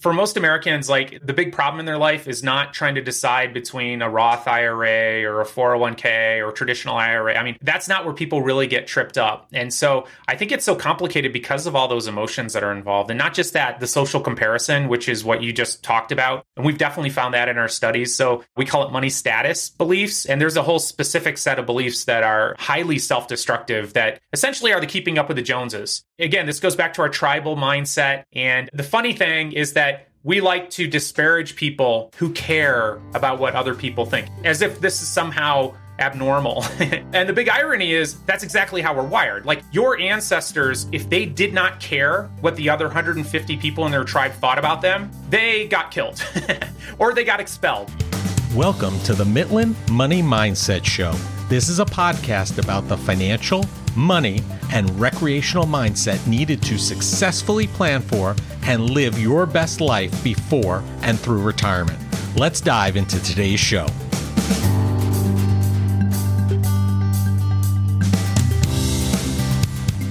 For most Americans, like the big problem in their life is not trying to decide between a Roth IRA or a 401k or traditional IRA. I mean, that's not where people really get tripped up. And so I think it's so complicated because of all those emotions that are involved. And not just that, the social comparison, which is what you just talked about. And we've definitely found that in our studies. So we call it money status beliefs. And there's a whole specific set of beliefs that are highly self-destructive that essentially are the keeping up with the Joneses. Again, this goes back to our tribal mindset. And the funny thing is that we like to disparage people who care about what other people think, as if this is somehow abnormal. And the big irony is that's exactly how we're wired. Like your ancestors, if they did not care what the other 150 people in their tribe thought about them, they got killed or they got expelled. Welcome to the Midland Money Mindset Show. This is a podcast about the financial, money, and recreational mindset needed to successfully plan for and live your best life before and through retirement. Let's dive into today's show.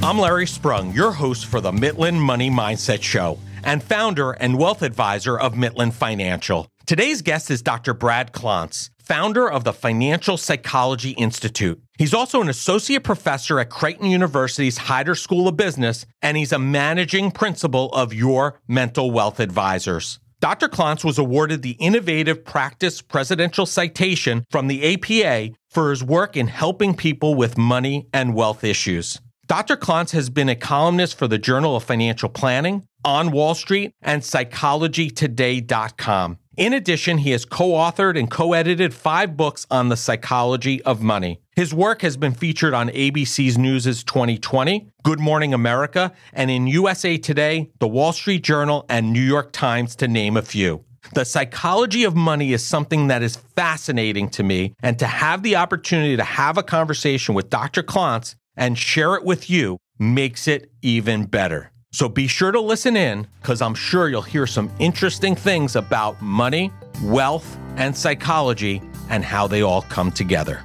I'm Larry Sprung, your host for the Midland Money Mindset Show and founder and wealth advisor of Midland Financial. Today's guest is Dr. Brad Klontz, founder of the Financial Psychology Institute. He's also an associate professor at Creighton University's Heider School of Business, and he's a managing principal of Your Mental Wealth Advisors. Dr. Klontz was awarded the Innovative Practice Presidential Citation from the APA for his work in helping people with money and wealth issues. Dr. Klontz has been a columnist for the Journal of Financial Planning, On Wall Street, and PsychologyToday.com. In addition, he has co-authored and co-edited 5 books on the psychology of money. His work has been featured on ABC's News' 2020, Good Morning America, and in USA Today, The Wall Street Journal, and New York Times, to name a few. The psychology of money is something that is fascinating to me, and to have the opportunity to have a conversation with Dr. Klontz and share it with you makes it even better. So be sure to listen in, because I'm sure you'll hear some interesting things about money, wealth, and psychology, and how they all come together.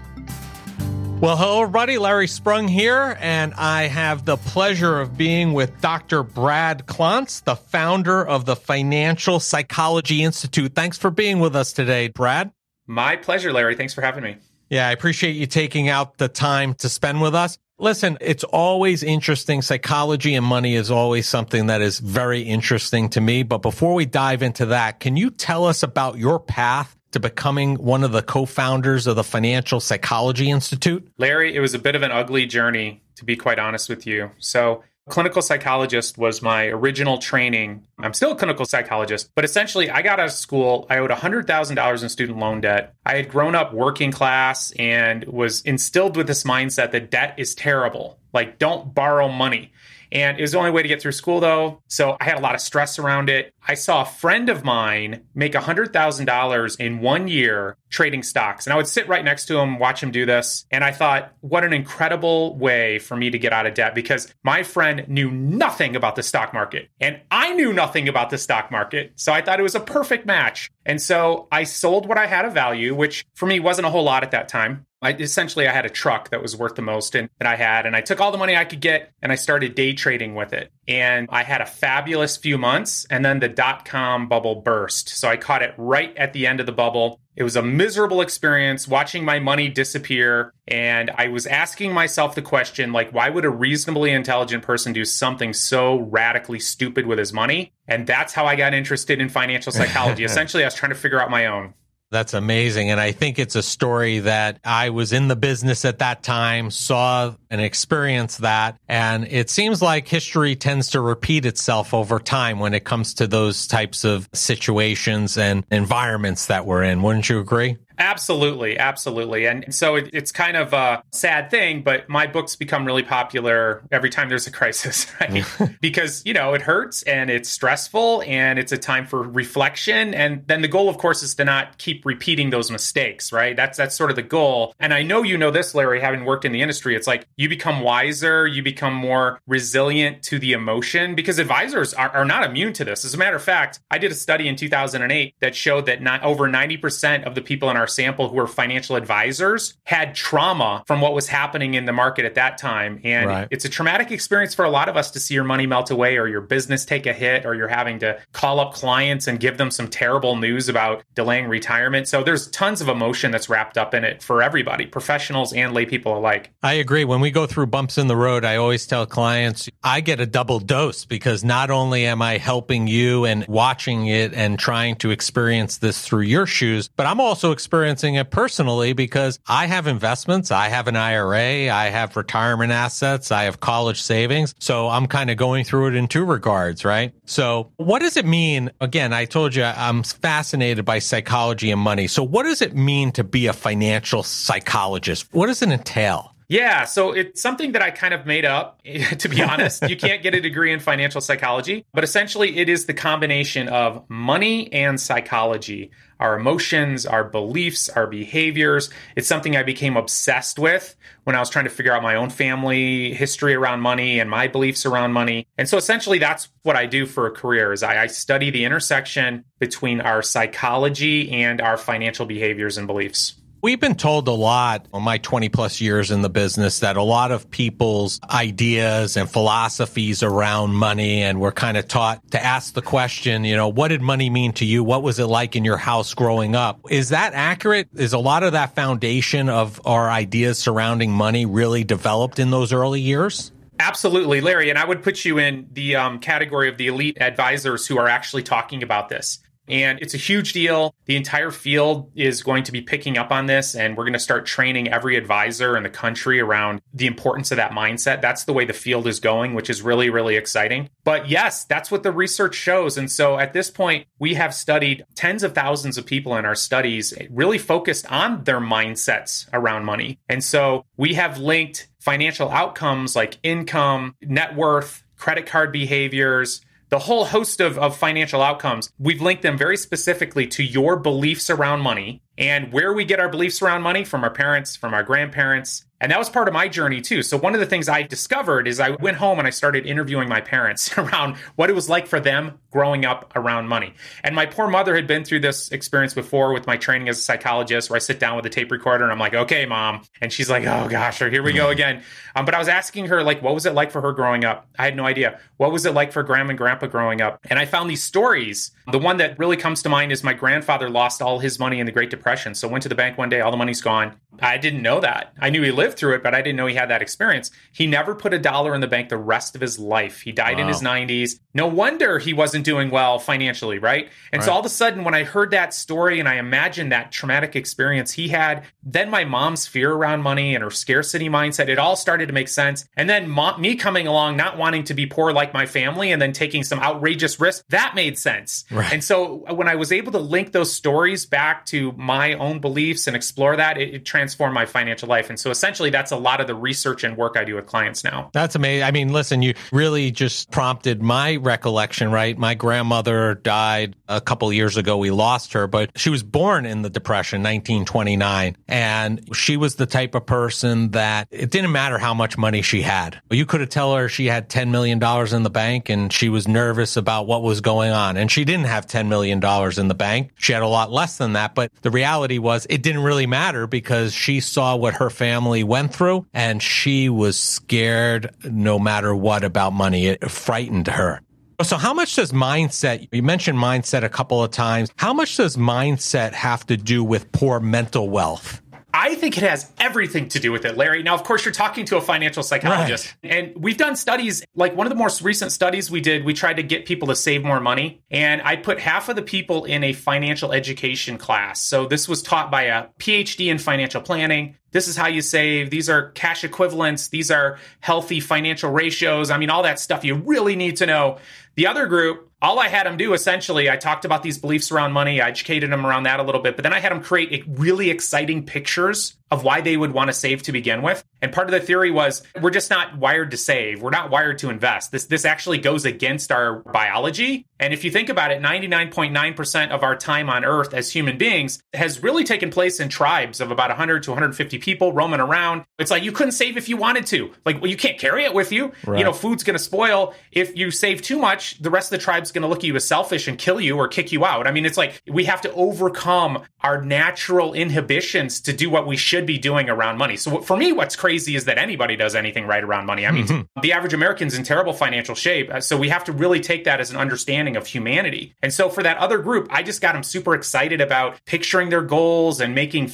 Well, hello, everybody. Larry Sprung here, and I have the pleasure of being with Dr. Brad Klontz, the founder of the Financial Psychology Institute. Thanks for being with us today, Brad. My pleasure, Larry. Thanks for having me. Yeah, I appreciate you taking out the time to spend with us. Listen, it's always interesting. Psychology and money is always something that is very interesting to me. But before we dive into that, can you tell us about your path to becoming one of the co-founders of the Financial Psychology Institute? Larry, it was a bit of an ugly journey, to be quite honest with you. So clinical psychologist was my original training. I'm still a clinical psychologist, but essentially I got out of school. I owed $100,000 in student loan debt. I had grown up working class and was instilled with this mindset that debt is terrible. Like, don't borrow money. And it was the only way to get through school, though. So I had a lot of stress around it. I saw a friend of mine make $100,000 in 1 year trading stocks. And I would sit right next to him, watch him do this. And I thought, what an incredible way for me to get out of debt, because my friend knew nothing about the stock market and I knew nothing about the stock market. So I thought it was a perfect match. And so I sold what I had of value, which for me wasn't a whole lot at that time. I had a truck that was worth the most that I had. And I took all the money I could get and I started day trading with it. And I had a fabulous few months. And then the dot-com bubble burst. So I caught it right at the end of the bubble. It was a miserable experience watching my money disappear. And I was asking myself the question, like, why would a reasonably intelligent person do something so radically stupid with his money? And that's how I got interested in financial psychology. Essentially, I was trying to figure out my own. That's amazing. And I think it's a story that I was in the business at that time, saw and experienced that. And it seems like history tends to repeat itself over time when it comes to those types of situations and environments that we're in. Wouldn't you agree? Absolutely. Absolutely. And so it's kind of a sad thing, but my books become really popular every time there's a crisis, right? Because, it hurts and it's stressful and it's a time for reflection. And then the goal, of course, is to not keep repeating those mistakes, right? That's sort of the goal. And I know you know this, Larry, having worked in the industry. It's like you become wiser, you become more resilient to the emotion, because advisors are not immune to this. As a matter of fact, I did a study in 2008 that showed that over 90% of the people in our our sample who were financial advisors had trauma from what was happening in the market at that time. And it's a traumatic experience for a lot of us to see your money melt away or your business take a hit or you're having to call up clients and give them some terrible news about delaying retirement. So there's tons of emotion that's wrapped up in it for everybody, professionals and lay people alike. I agree. When we go through bumps in the road, I always tell clients I get a double dose because not only am I helping you and watching it and trying to experience this through your shoes, but I'm also experiencing it personally because I have investments. I have an IRA. I have retirement assets. I have college savings. So I'm kind of going through it in two regards, right? So what does it mean? Again, I told you I'm fascinated by psychology and money. So what does it mean to be a financial psychologist? What does it entail? Yeah, so it's something that I kind of made up, to be honest. You can't get a degree in financial psychology, but essentially it is the combination of money and psychology, our emotions, our beliefs, our behaviors. It's something I became obsessed with when I was trying to figure out my own family history around money and my beliefs around money. And so essentially that's what I do for a career is I study the intersection between our psychology and our financial behaviors and beliefs. We've been told a lot on my 20 plus years in the business that a lot of people's ideas and philosophies around money, and we're kind of taught to ask the question, what did money mean to you? What was it like in your house growing up? Is that accurate? Is a lot of that foundation of our ideas surrounding money really developed in those early years? Absolutely, Larry. And I would put you in the category of the elite advisors who are actually talking about this. And it's a huge deal. The entire field is going to be picking up on this, and we're going to start training every advisor in the country around the importance of that mindset. That's the way the field is going, which is really, really exciting. But yes, that's what the research shows. And so at this point, we have studied tens of thousands of people in our studies, really focused on their mindsets around money. And so we have linked financial outcomes like income, net worth, credit card behaviors, the whole host of financial outcomes. We've linked them very specifically to your beliefs around money and where we get our beliefs around money from our parents, from our grandparents. And that was part of my journey too. So one of the things I discovered is I went home and I started interviewing my parents around what it was like for them growing up around money. And my poor mother had been through this experience before with my training as a psychologist, where I sit down with a tape recorder and I'm like, okay, mom. And she's like, oh gosh, here we go again. But I was asking her, what was it like for her growing up? I had no idea. What was it like for grandma and grandpa growing up? And I found these stories. The one that really comes to mind is my grandfather lost all his money in the Great Depression. So went to the bank one day, all the money's gone. I didn't know that. I knew he lived through it, but I didn't know he had that experience. He never put a dollar in the bank the rest of his life. He died in his 90s. No wonder he wasn't doing well financially, right? And so all of a sudden, when I heard that story and I imagined that traumatic experience he had, then my mom's fear around money and her scarcity mindset, it all started to make sense. And then me coming along, not wanting to be poor like my family and then taking some outrageous risks, that made sense. Right. And so when I was able to link those stories back to my own beliefs and explore that, it transformed my financial life. And so essentially, that's a lot of the research and work I do with clients now. That's amazing. I mean, listen, you really just prompted my recollection, right? My grandmother died a couple of years ago. We lost her, but she was born in the Depression, 1929. And she was the type of person that it didn't matter how much money she had. You could have told her she had $10 million in the bank and she was nervous about what was going on. And she didn't have $10 million in the bank. She had a lot less than that. But the reality was it didn't really matter because she saw what her family went through and she was scared no matter what about money. It frightened her. So how much does mindset, you mentioned mindset a couple of times, how much does mindset have to do with poor mental wealth? I think it has everything to do with it, Larry. Now, of course, you're talking to a financial psychologist, and we've done studies, like one of the most recent studies we did, we tried to get people to save more money, and I put half of the people in a financial education class. So this was taught by a PhD in financial planning. This is how you save. These are cash equivalents. These are healthy financial ratios. I mean, all that stuff you really need to know. The other group, all I had them do, essentially, I talked about these beliefs around money. I educated them around that a little bit, but then I had them create really exciting pictures of why they would want to save to begin with. And part of the theory was we're just not wired to save. We're not wired to invest. This actually goes against our biology. And if you think about it, 99.9% of our time on Earth as human beings has really taken place in tribes of about 100 to 150 people roaming around. It's like you couldn't save if you wanted to. Like, well, you can't carry it with you. Right. Food's going to spoil. If you save too much, the rest of the tribe's going to look at you as selfish and kill you or kick you out. I mean, it's like we have to overcome our natural inhibitions to do what we should be doing around money. So for me, what's crazy is that anybody does anything right around money. I mean, the average American's in terrible financial shape. So we have to really take that as an understanding of humanity. And so for that other group, I just got them super excited about picturing their goals and making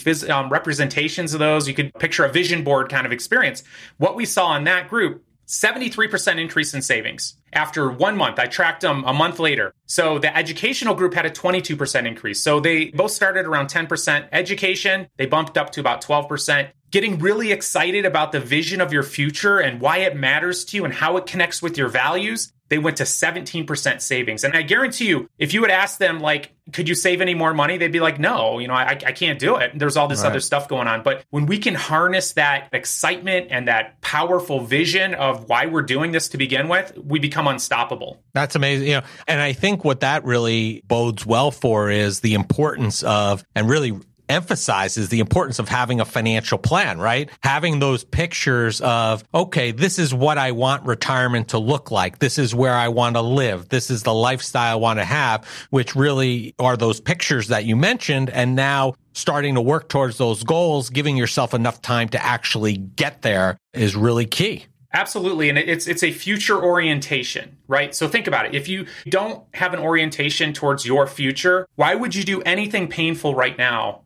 representations of those. You could picture a vision board kind of experience. What we saw in that group, 73% increase in savings. After 1 month, I tracked them a month later. So the educational group had a 22% increase. So they both started around 10%. Education, they bumped up to about 12%. Getting really excited about the vision of your future and why it matters to you and how it connects with your values, they went to 17% savings. And I guarantee you, if you would ask them, like, could you save any more money? They'd be like, no, I can't do it. There's all this other stuff going on. But when we can harness that excitement and that powerful vision of why we're doing this to begin with, we become unstoppable. That's amazing. And I think what that really bodes well for is the importance of, and really emphasizes the importance of having a financial plan, right? Having those pictures of, okay, this is what I want retirement to look like. This is where I want to live. This is the lifestyle I want to have, which really are those pictures that you mentioned. And now starting to work towards those goals, giving yourself enough time to actually get there is really key. Absolutely. And it's a future orientation, right? So think about it. If you don't have an orientation towards your future, why would you do anything painful right now?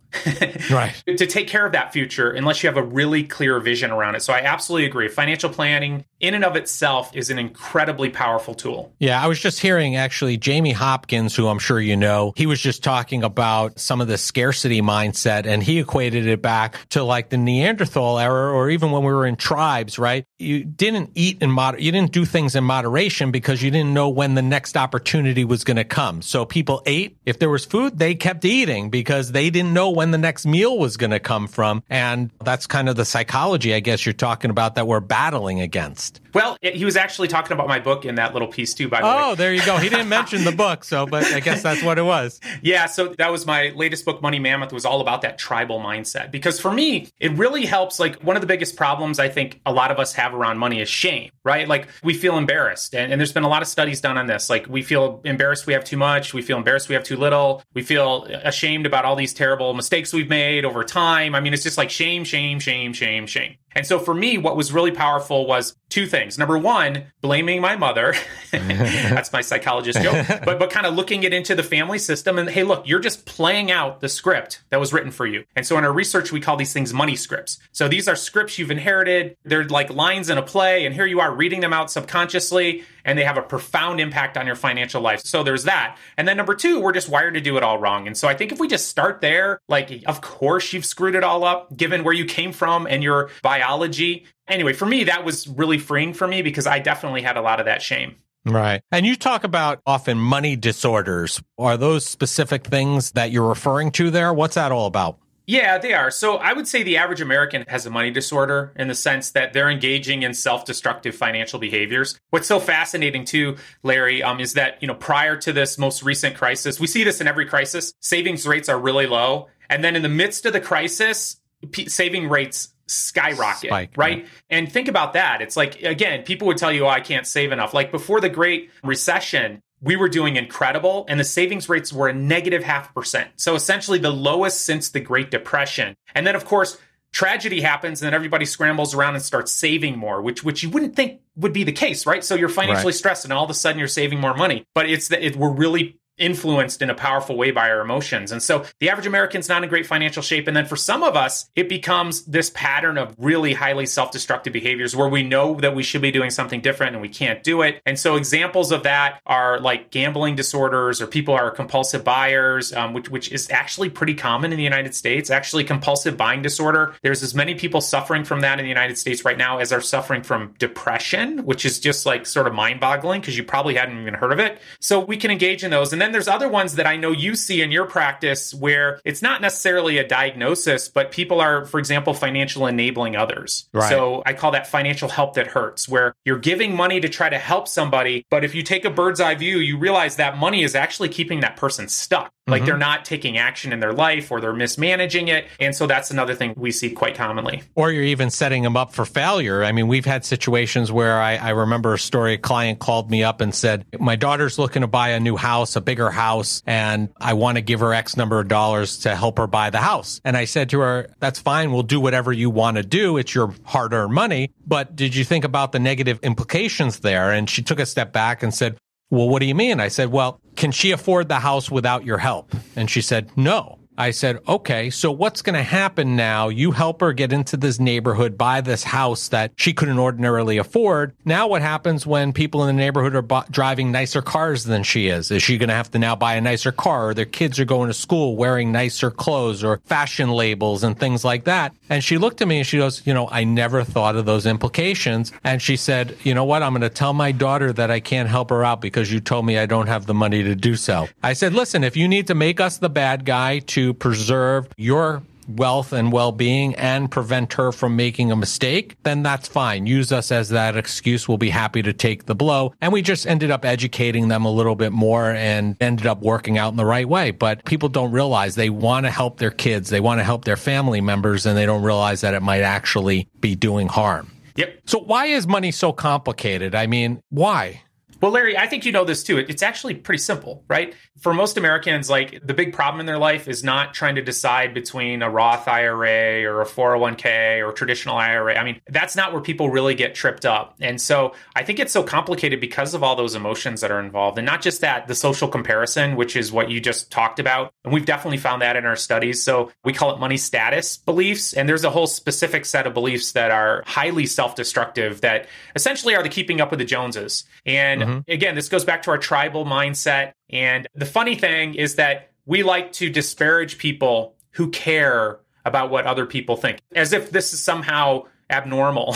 Right. To take care of that future unless you have a really clear vision around it. So I absolutely agree. Financial planning in and of itself is an incredibly powerful tool. Yeah, I was just hearing actually Jamie Hopkins, who I'm sure you know, he was just talking about some of the scarcity mindset, and he equated it back to like the Neanderthal era, or even when we were in tribes, right? You didn't eat you didn't do things in moderation because you didn't know when the next opportunity was going to come. So people ate. If there was food, they kept eating because they didn't know when the next meal was going to come from. And that's kind of the psychology, I guess, you're talking about that we're battling against. Well, he was actually talking about my book in that little piece too, by the way. Oh, there you go. He didn't mention the book, but I guess that's what it was. Yeah, so that was my latest book, Money Mammoth, was all about that tribal mindset. Because for me, it really helps. Like, one of the biggest problems I think a lot of us have around money is shame, right? Like, we feel embarrassed. And there's been a lot of studies done on this. Like, we feel embarrassed we have too much. We feel embarrassed we have too little. We feel ashamed about all these terrible mistakes we've made over time. I mean, it's just like shame, shame, shame, shame, shame. And so for me, what was really powerful was two things. Number one, blaming my mother. That's my psychologist joke. But kind of looking it into the family system and, hey, look, you're just playing out the script that was written for you. And so in our research, we call these things money scripts. So these are scripts you've inherited. They're like lines in a play. And here you are reading them out subconsciously. And they have a profound impact on your financial life. So there's that. And then number two, we're just wired to do it all wrong. And so I think if we just start there, like, of course you've screwed it all up, given where you came from and your biology. Anyway, for me, that was really freeing for me because I definitely had a lot of that shame. Right. And you talk about often money disorders. Are those specific things that you're referring to there? What's that all about? Yeah, they are. So I would say the average American has a money disorder in the sense that they're engaging in self-destructive financial behaviors. What's so fascinating too, Larry, is that, prior to this most recent crisis, we see this in every crisis, savings rates are really low. And then in the midst of the crisis, saving rates skyrocket, right? Yeah. And think about that. It's like, again, people would tell you, I can't save enough. Like before the Great Recession, we were doing incredible, and the savings rates were a negative 0.5%. So essentially the lowest since the Great Depression. And then, of course, tragedy happens, and then everybody scrambles around and starts saving more, which you wouldn't think would be the case, right? So you're financially stressed, and all of a sudden you're saving more money. But it's that we're really influenced in a powerful way by our emotions. And so the average American's not in great financial shape. And then for some of us, it becomes this pattern of really highly self-destructive behaviors where we know that we should be doing something different and we can't do it. And so examples of that are like gambling disorders, or people are compulsive buyers, which is actually pretty common in the United States. Actually, compulsive buying disorder, there's as many people suffering from that in the United States right now as are suffering from depression, which is just like sort of mind-boggling because you probably hadn't even heard of it. So we can engage in those. And then there's other ones that I know you see in your practice where it's not necessarily a diagnosis, but people are, for example, financial enabling others. Right. So I call that financial help that hurts, where you're giving money to try to help somebody. But if you take a bird's eye view, you realize that money is actually keeping that person stuck. Like they're not taking action in their life or they're mismanaging it. And so that's another thing we see quite commonly. Or you're even setting them up for failure. I mean, we've had situations where I remember a story, a client called me up and said, my daughter's looking to buy a new house, a bigger house, and I want to give her X number of dollars to help her buy the house. And I said to her, that's fine. We'll do whatever you want to do. It's your hard-earned money. But did you think about the negative implications there? And she took a step back and said, well, what do you mean? I said, well, can she afford the house without your help? And she said, no. I said, okay, so what's going to happen now? You help her get into this neighborhood, buy this house that she couldn't ordinarily afford. Now what happens when people in the neighborhood are driving nicer cars than she is? Is she going to have to now buy a nicer car, or their kids are going to school wearing nicer clothes or fashion labels and things like that? And she looked at me and she goes, I never thought of those implications. And she said, you know what? I'm going to tell my daughter that I can't help her out because you told me I don't have the money to do so. I said, listen, if you need to make us the bad guy to preserve your wealth and well-being and prevent her from making a mistake, then that's fine. Use us as that excuse. We'll be happy to take the blow. And we just ended up educating them a little bit more and ended up working out in the right way. But people don't realize they want to help their kids. They want to help their family members, and they don't realize that it might actually be doing harm. Yep. So why is money so complicated? I mean, why? Well, Larry, I think you know this too. It's actually pretty simple, right? For most Americans, like the big problem in their life is not trying to decide between a Roth IRA or a 401k or a traditional IRA. I mean, that's not where people really get tripped up. And so I think it's so complicated because of all those emotions that are involved. And not just that, the social comparison, which is what you just talked about. And we've definitely found that in our studies. So we call it money status beliefs. And there's a whole specific set of beliefs that are highly self-destructive that essentially are the keeping up with the Joneses. And again, this goes back to our tribal mindset. And the funny thing is that we like to disparage people who care about what other people think, as if this is somehow abnormal.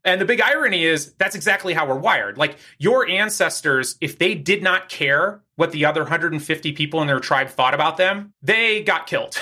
And the big irony is that's exactly how we're wired. Like your ancestors, if they did not care what the other 150 people in their tribe thought about them, they got killed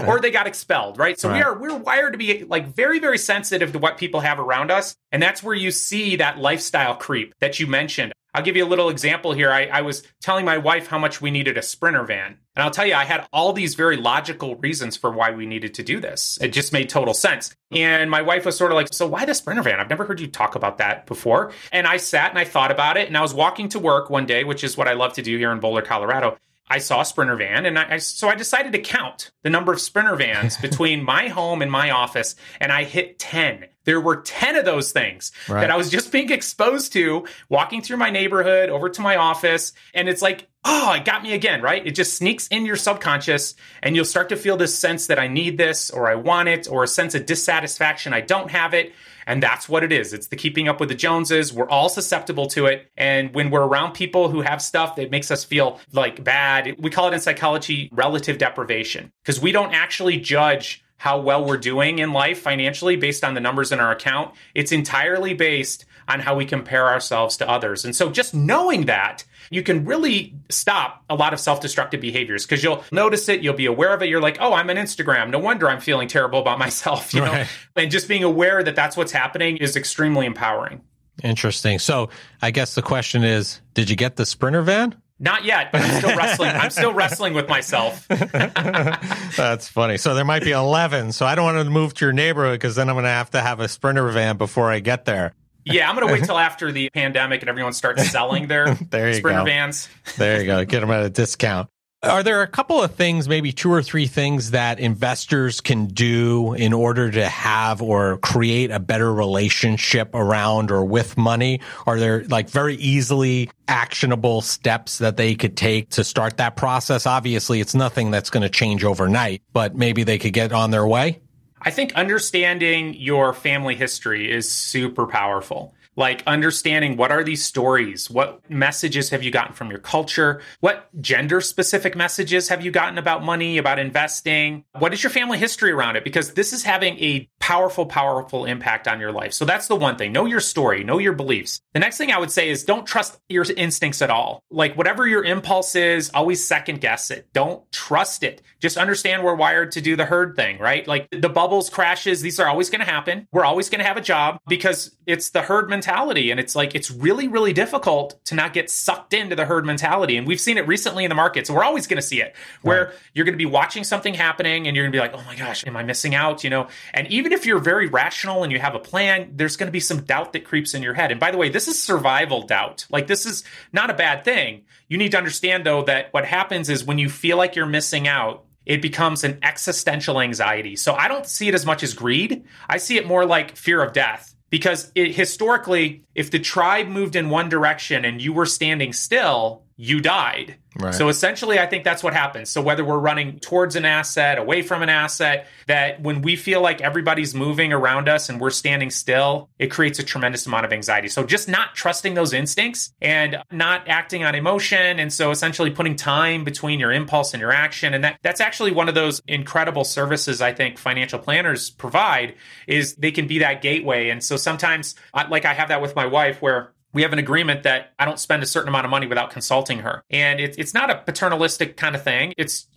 or they got expelled, right? So we're wired to be like very, very sensitive to what people have around us. And that's where you see that lifestyle creep that you mentioned. I'll give you a little example here. I was telling my wife how much we needed a Sprinter van. And I'll tell you, I had all these very logical reasons for why we needed to do this. It just made total sense. And my wife was sort of like, so why the Sprinter van? I've never heard you talk about that before. And I sat and I thought about it. And I was walking to work one day, which is what I love to do here in Boulder, Colorado. I saw a Sprinter van, and so I decided to count the number of Sprinter vans between my home and my office, and I hit 10. There were 10 of those things that I was just being exposed to, walking through my neighborhood, over to my office, and it's like, oh, it got me again, right? It just sneaks in your subconscious, and you'll start to feel this sense that I need this, or I want it, or a sense of dissatisfaction, I don't have it. And that's what it is. It's the keeping up with the Joneses. We're all susceptible to it. And when we're around people who have stuff that makes us feel like bad, we call it in psychology relative deprivation, because we don't actually judge how well we're doing in life financially based on the numbers in our account. It's entirely based on how we compare ourselves to others. And so just knowing that, you can really stop a lot of self-destructive behaviors, because you'll notice it, you'll be aware of it. You're like, oh, I'm on Instagram. No wonder I'm feeling terrible about myself, you know? And just being aware that that's what's happening is extremely empowering. Interesting. So I guess the question is, did you get the Sprinter van? Not yet, but I'm still wrestling. I'm still wrestling with myself. That's funny. So there might be 11. So I don't want to move to your neighborhood because then I'm going to have a Sprinter van before I get there. Yeah, I'm going to wait till after the pandemic and everyone starts selling their Sprinter vans. There you go. Get them at a discount. Are there a couple of things, maybe 2 or 3 things that investors can do in order to have or create a better relationship around or with money? Are there like very easily actionable steps that they could take to start that process? Obviously, it's nothing that's going to change overnight, but maybe they could get on their way. I think understanding your family history is super powerful. Like understanding what are these stories? What messages have you gotten from your culture? What gender specific messages have you gotten about money, about investing? What is your family history around it? Because this is having a powerful, powerful impact on your life. So that's the one thing. Know your story, know your beliefs. The next thing I would say is don't trust your instincts at all. Like whatever your impulse is, always second guess it. Don't trust it. Just understand we're wired to do the herd thing, right? Like the bubbles, crashes, these are always going to happen. We're always going to have a job because it's the herd mentality. And it's like, it's really, really difficult to not get sucked into the herd mentality. And we've seen it recently in the market. So we're always going to see it where you're going to be watching something happening and you're going to be like, oh my gosh, am I missing out? And even if you're very rational and you have a plan, there's going to be some doubt that creeps in your head. And by the way, this is survival doubt. Like this is not a bad thing. You need to understand though, that what happens is when you feel like you're missing out, it becomes an existential anxiety. So I don't see it as much as greed. I see it more like fear of death. Because historically, if the tribe moved in one direction and you were standing still, you died. Right. So essentially, I think that's what happens. So whether we're running towards an asset, away from an asset, that when we feel like everybody's moving around us and we're standing still, it creates a tremendous amount of anxiety. So just not trusting those instincts and not acting on emotion. And so essentially putting time between your impulse and your action. And that's actually one of those incredible services I think financial planners provide is they can be that gateway. And so sometimes, like I have that with my wife where we have an agreement that I don't spend a certain amount of money without consulting her. And it's not a paternalistic kind of thing. It's,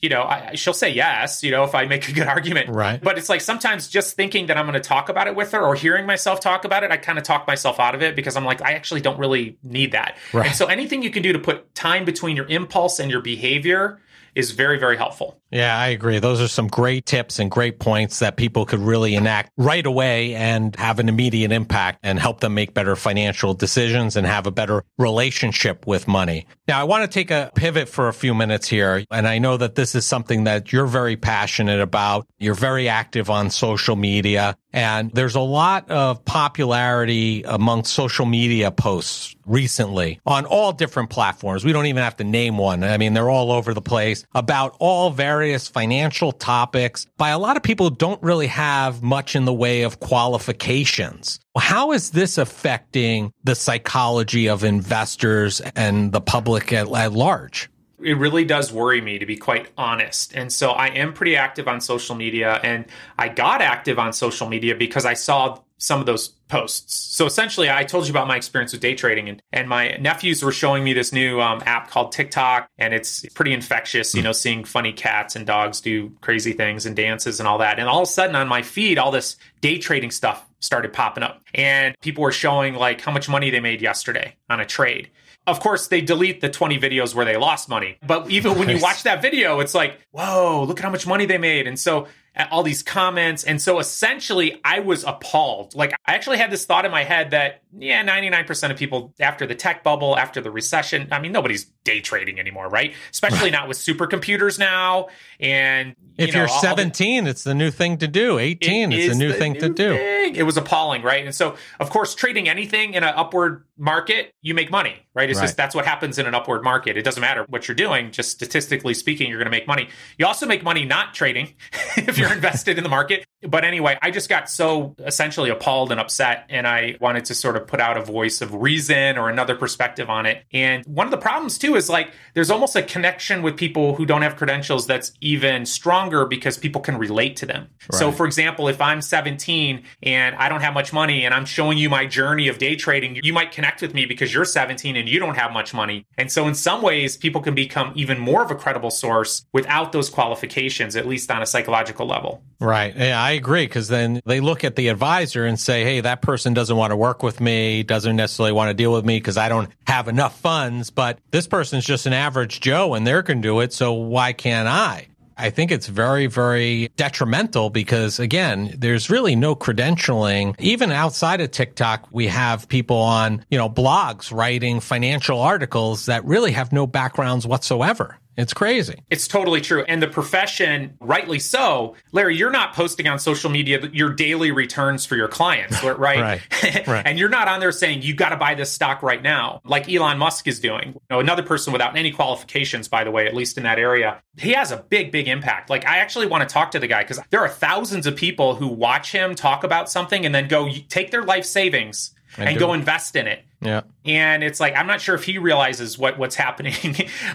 she'll say yes, if I make a good argument. Right. But it's like sometimes just thinking that I'm going to talk about it with her or hearing myself talk about it, I kind of talk myself out of it because I'm like, I actually don't really need that. Right. And so anything you can do to put time between your impulse and your behavior is very, very helpful. Yeah, I agree. Those are some great tips and great points that people could really enact right away and have an immediate impact and help them make better financial decisions and have a better relationship with money. Now, I want to take a pivot for a few minutes here. And I know that this is something that you're very passionate about. You're very active on social media. And there's a lot of popularity among social media posts recently on all different platforms. We don't even have to name one. I mean, they're all over the place about all various financial topics by a lot of people who don't really have much in the way of qualifications. How is this affecting the psychology of investors and the public at large? It really does worry me, to be quite honest. And so I am pretty active on social media, and I got active on social media because I saw some of those posts. So essentially, I told you about my experience with day trading, and my nephews were showing me this new app called TikTok, and it's pretty infectious, seeing funny cats and dogs do crazy things and dances and all that. And all of a sudden on my feed, all this day trading stuff started popping up, and people were showing like how much money they made yesterday on a trade. Of course, they delete the 20 videos where they lost money. But even when you watch that video, it's like, whoa, look at how much money they made. And so all these comments. And so essentially, I was appalled. Like, I actually had this thought in my head that, 99% of people after the tech bubble, after the recession, I mean, nobody's day trading anymore, right? Especially not with supercomputers now. And if you're 17, it's the new thing to do. 18, it's the new thing to do. It was appalling, right? And so, of course, trading anything in an upward market, you make money, right? It's just that's what happens in an upward market. It doesn't matter what you're doing. Just statistically speaking, you're going to make money. You also make money not trading if you're invested in the market. But anyway, I just got so essentially appalled and upset, and I wanted to sort of put out a voice of reason or another perspective on it. And one of the problems too is like there's almost a connection with people who don't have credentials that's even stronger because people can relate to them. Right. So for example, if I'm 17 and I don't have much money and I'm showing you my journey of day trading, you might connect with me because you're 17 and you don't have much money. And so in some ways, people can become even more of a credible source without those qualifications, at least on a psychological level. Right. Yeah, I agree, because then they look at the advisor and say, hey, that person doesn't want to work with me, doesn't necessarily want to deal with me because I don't have enough funds, but this person's just an average Joe and they can do it, so why can't I? I think it's very, very detrimental because, again, there's really no credentialing. Even outside of TikTok, we have people on, blogs writing financial articles that really have no backgrounds whatsoever. It's crazy. It's totally true. And the profession, rightly so. Larry, you're not posting on social media your daily returns for your clients, right? Right. And you're not on there saying, you got to buy this stock right now, like Elon Musk is doing. Another person without any qualifications, by the way, at least in that area. He has a big, big impact. Like, I actually want to talk to the guy because there are thousands of people who watch him talk about something and then go take their life savings and go invest in it. Yeah. And it's like, I'm not sure if he realizes what's happening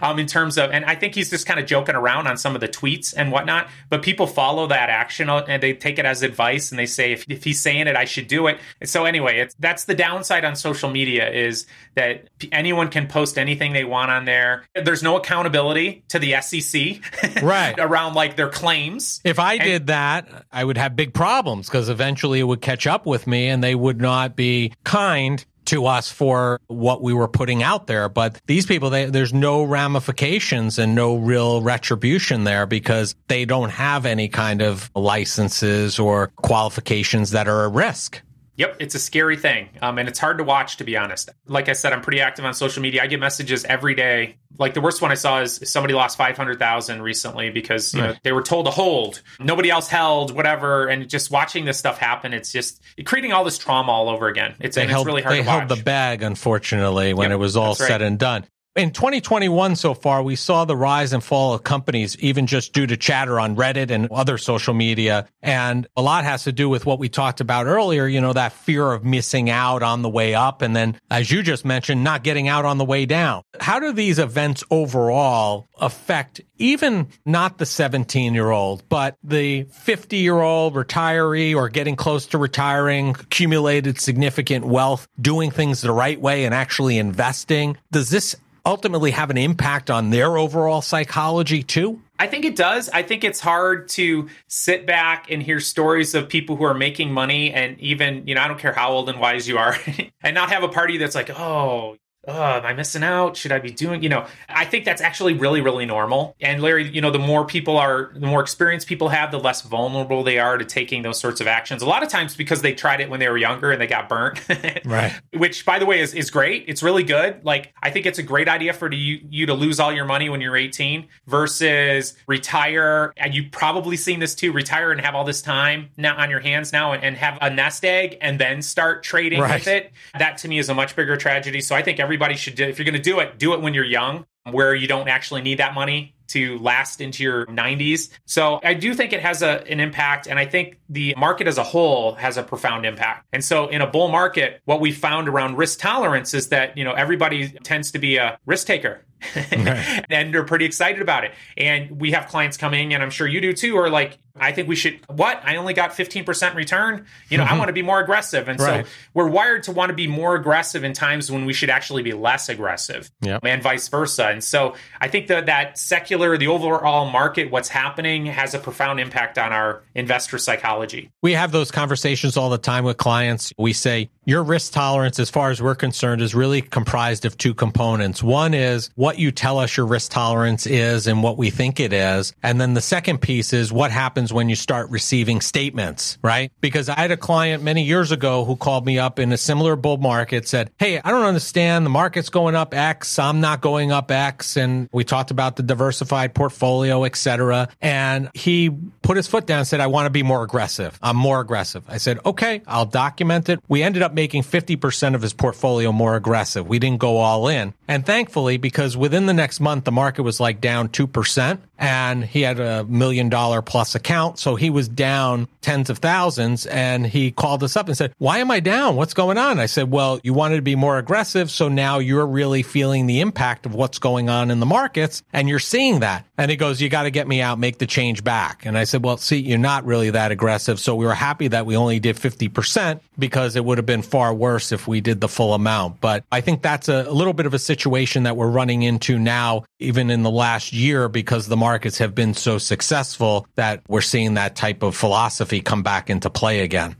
in terms of, and I think he's just kind of joking around on some of the tweets and whatnot, but people follow that action and they take it as advice and they say, if he's saying it, I should do it. And so anyway, that's the downside on social media, is that anyone can post anything they want on there. There's no accountability to the SEC right. around like their claims. If I did that, I would have big problems, because eventually it would catch up with me and they would not be kind to us for what we were putting out there. But these people, there's no ramifications and no real retribution there, because they don't have any kind of licenses or qualifications that are a risk. Yep, it's a scary thing. And it's hard to watch, to be honest. Like I said, I'm pretty active on social media. I get messages every day. Like the worst one I saw is somebody lost $500,000 recently because they were told to hold. Nobody else held, whatever. And just watching this stuff happen, it's just creating all this trauma all over again. It's really hard to watch. They held the bag, unfortunately, when it was all said and done. In 2021 so far, we saw the rise and fall of companies, even just due to chatter on Reddit and other social media. And a lot has to do with what we talked about earlier, that fear of missing out on the way up. And then, as you just mentioned, not getting out on the way down. How do these events overall affect even not the 17-year-old, but the 50-year-old retiree or getting close to retiring, accumulated significant wealth, doing things the right way and actually investing? Does this ultimately have an impact on their overall psychology too? I think it does. I think it's hard to sit back and hear stories of people who are making money, and even, I don't care how old and wise you are, and not have a party that's like, oh, am I missing out? Should I be doing, I think that's actually really, really normal. And Larry, the more experienced people have, the less vulnerable they are to taking those sorts of actions. A lot of times because they tried it when they were younger and they got burnt, right? Which, by the way, is great. It's really good. Like, I think it's a great idea for you to lose all your money when you're 18 versus retire. And you've probably seen this too, retire and have all this time now on your hands now and have a nest egg and then start trading with it. That to me is a much bigger tragedy. So I think everybody should do, if you're going to do it when you're young, where you don't actually need that money to last into your 90s. So I do think it has an impact. And I think the market as a whole has a profound impact. And so in a bull market, what we found around risk tolerance is that, everybody tends to be a risk taker. Right. And they're pretty excited about it. And we have clients coming, and I'm sure you do too, who are like, I think we should, I only got 15% return. I want to be more aggressive. And so we're wired to want to be more aggressive in times when we should actually be less aggressive, and vice versa. And so I think that the overall market, what's happening has a profound impact on our investor psychology. We have those conversations all the time with clients. We say, your risk tolerance, as far as we're concerned, is really comprised of two components. One is what you tell us your risk tolerance is and what we think it is. And then the second piece is what happens when you start receiving statements, right? Because I had a client many years ago who called me up in a similar bull market, said, hey, I don't understand. The market's going up X. I'm not going up X. And we talked about the diversified portfolio, et cetera. And he put his foot down and said, I want to be more aggressive. I'm more aggressive. I said, okay, I'll document it. We ended up making 50% of his portfolio more aggressive. We didn't go all in. And thankfully, because within the next month, the market was like down 2%, and he had $1 million plus account. So he was down tens of thousands, and he called us up and said, why am I down? What's going on? I said, well, you wanted to be more aggressive. So now you're really feeling the impact of what's going on in the markets, and you're seeing that. And he goes, you got to get me out, make the change back. And I said, well, see, you're not really that aggressive. So we were happy that we only did 50% because it would have been far worse if we did the full amount. But I think that's a little bit of a situation that we're running into now, even in the last year, because the markets have been so successful that we're seeing that type of philosophy come back into play again.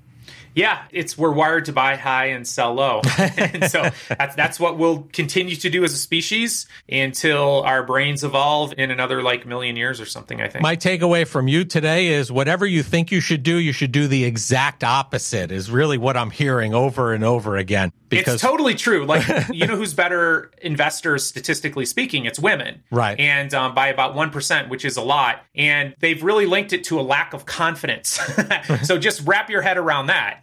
Yeah, we're wired to buy high and sell low. And so that's what we'll continue to do as a species until our brains evolve in another million years or something, I think. My takeaway from you today is whatever you think you should do the exact opposite, is really what I'm hearing over and over again. Because it's totally true. Who's better investors, statistically speaking? It's women. Right. And by about 1%, which is a lot. And they've really linked it to a lack of confidence. So just wrap your head around that.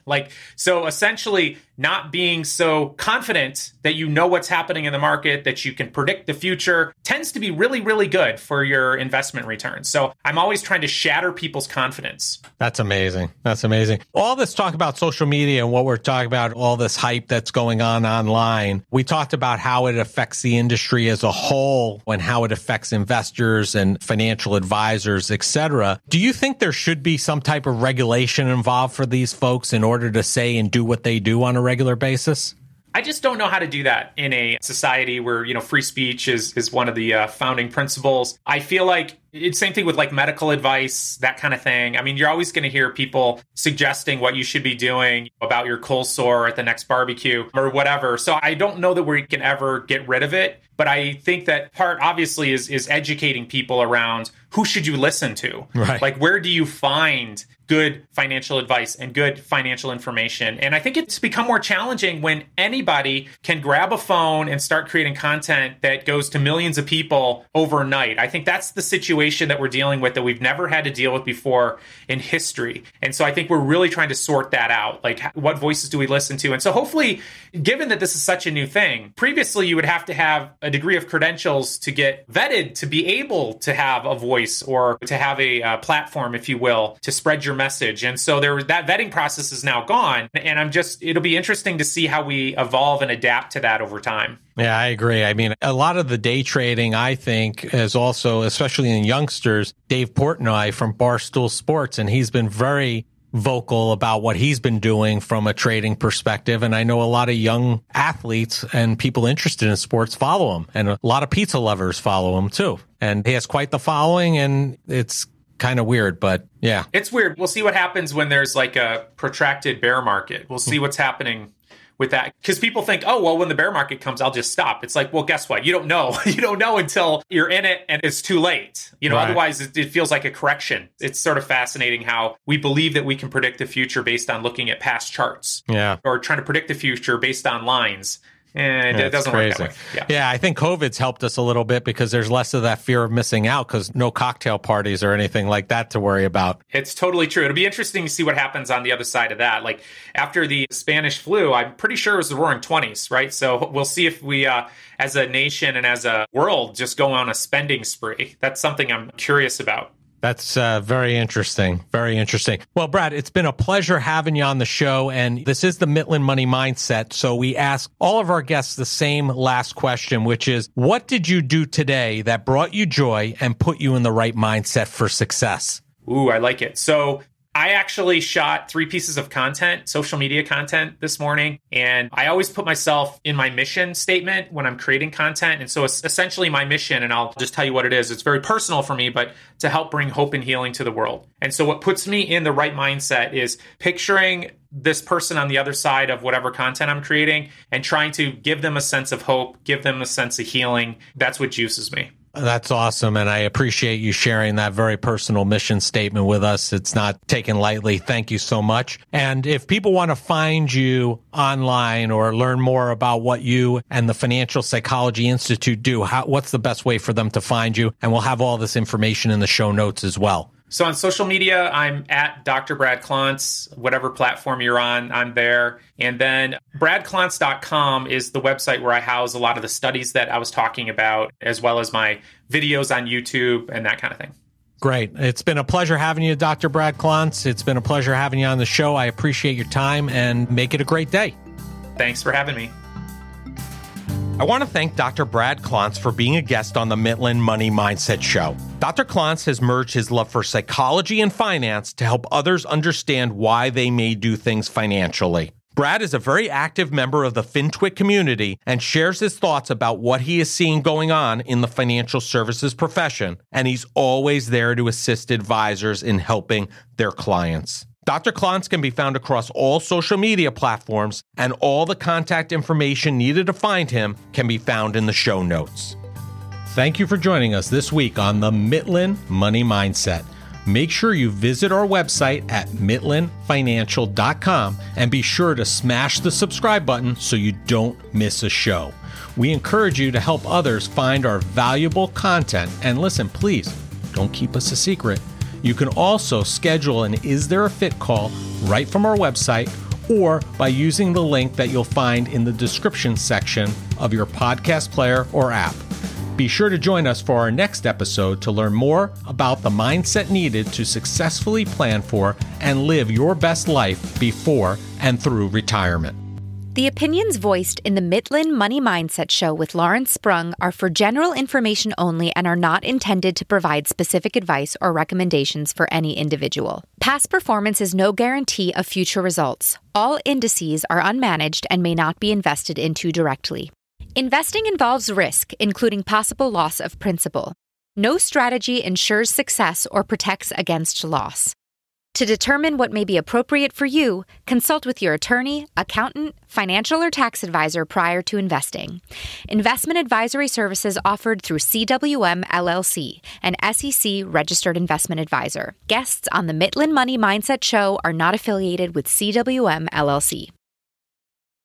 So essentially, not being so confident that you know what's happening in the market, that you can predict the future, tends to be really, really good for your investment returns. So I'm always trying to shatter people's confidence. That's amazing. That's amazing. All this talk about social media and what we're talking about, all this hype that's going on online, we talked about how it affects the industry as a whole and how it affects investors and financial advisors, et cetera. Do you think there should be some type of regulation involved for these folks in order to say and do what they do on a regular basis? I just don't know how to do that in a society where, free speech is one of the founding principles. I feel like it's same thing with like medical advice, that kind of thing. I mean, you're always going to hear people suggesting what you should be doing about your cold sore at the next barbecue or whatever. So I don't know that we can ever get rid of it. But I think that part obviously is educating people around who should you listen to? Right. Like, where do you find good financial advice and good financial information? And I think it's become more challenging when anybody can grab a phone and start creating content that goes to millions of people overnight. I think that's the situation that we're dealing with that we've never had to deal with before in history. And so I think we're really trying to sort that out. Like, what voices do we listen to? And so hopefully, given that this is such a new thing, previously you would have to have a degree of credentials to get vetted to be able to have a voice or to have a platform, if you will, to spread your message. And so that vetting process is now gone. And it'll be interesting to see how we evolve and adapt to that over time. Yeah, I agree. I mean, a lot of the day trading, I think, is also, especially in youngsters, Dave Portnoy from Barstool Sports, and he's been very vocal about what he's been doing from a trading perspective. And I know a lot of young athletes and people interested in sports follow him, and a lot of pizza lovers follow him too. And he has quite the following, and it's kind of weird, but yeah. It's weird. We'll see what happens when there's like a protracted bear market. We'll see what's happening with that. Because people think, oh, well, when the bear market comes, I'll just stop. It's like, well, guess what? You don't know. You don't know until you're in it and it's too late. Right. Otherwise it feels like a correction. It's sort of fascinating how we believe that we can predict the future based on looking at past charts. Yeah. Or trying to predict the future based on lines. And it doesn't work that way. Yeah, I think COVID's helped us a little bit because there's less of that fear of missing out because no cocktail parties or anything like that to worry about. It's totally true. It'll be interesting to see what happens on the other side of that. Like after the Spanish flu, I'm pretty sure it was the Roaring 20s, right? So we'll see if we, as a nation and as a world, just go on a spending spree. That's something I'm curious about. That's very interesting. Very interesting. Well, Brad, it's been a pleasure having you on the show. And this is the Midland Money Mindset. So we ask all of our guests the same last question, which is, what did you do today that brought you joy and put you in the right mindset for success? Ooh, I like it. So I actually shot 3 pieces of content, social media content this morning. And I always put myself in my mission statement when I'm creating content. And so it's essentially my mission, and I'll just tell you what it is. It's very personal for me, but to help bring hope and healing to the world. And so what puts me in the right mindset is picturing this person on the other side of whatever content I'm creating and trying to give them a sense of hope, give them a sense of healing. That's what juices me. That's awesome. And I appreciate you sharing that very personal mission statement with us. It's not taken lightly. Thank you so much. And if people want to find you online or learn more about what you and the Financial Psychology Institute do, what's the best way for them to find you? And we'll have all this information in the show notes as well. So on social media, I'm at Dr. Brad Klontz. Whatever platform you're on, I'm there. And then bradklontz.com is the website where I house a lot of the studies that I was talking about, as well as my videos on YouTube and that kind of thing. Great. It's been a pleasure having you, Dr. Brad Klontz. It's been a pleasure having you on the show. I appreciate your time and make it a great day. Thanks for having me. I want to thank Dr. Brad Klontz for being a guest on the Midland Money Mindset Show. Dr. Klontz has merged his love for psychology and finance to help others understand why they may do things financially. Brad is a very active member of the FinTok community and shares his thoughts about what he is seeing going on in the financial services profession, and he's always there to assist advisors in helping their clients. Dr. Klontz can be found across all social media platforms, and all the contact information needed to find him can be found in the show notes. Thank you for joining us this week on the Midland Money Mindset. Make sure you visit our website at midlandfinancial.com and be sure to smash the subscribe button so you don't miss a show. We encourage you to help others find our valuable content. And listen, please, don't keep us a secret. You can also schedule an Is There a Fit call right from our website, or by using the link that you'll find in the description section of your podcast player or app. Be sure to join us for our next episode to learn more about the mindset needed to successfully plan for and live your best life before and through retirement. The opinions voiced in the Midland Money Mindset Show with Lawrence Sprung are for general information only and are not intended to provide specific advice or recommendations for any individual. Past performance is no guarantee of future results. All indices are unmanaged and may not be invested into directly. Investing involves risk, including possible loss of principal. No strategy ensures success or protects against loss. To determine what may be appropriate for you, consult with your attorney, accountant, financial or tax advisor prior to investing. Investment advisory services offered through CWM LLC, an SEC registered investment advisor. Guests on the Midland Money Mindset Show are not affiliated with CWM LLC.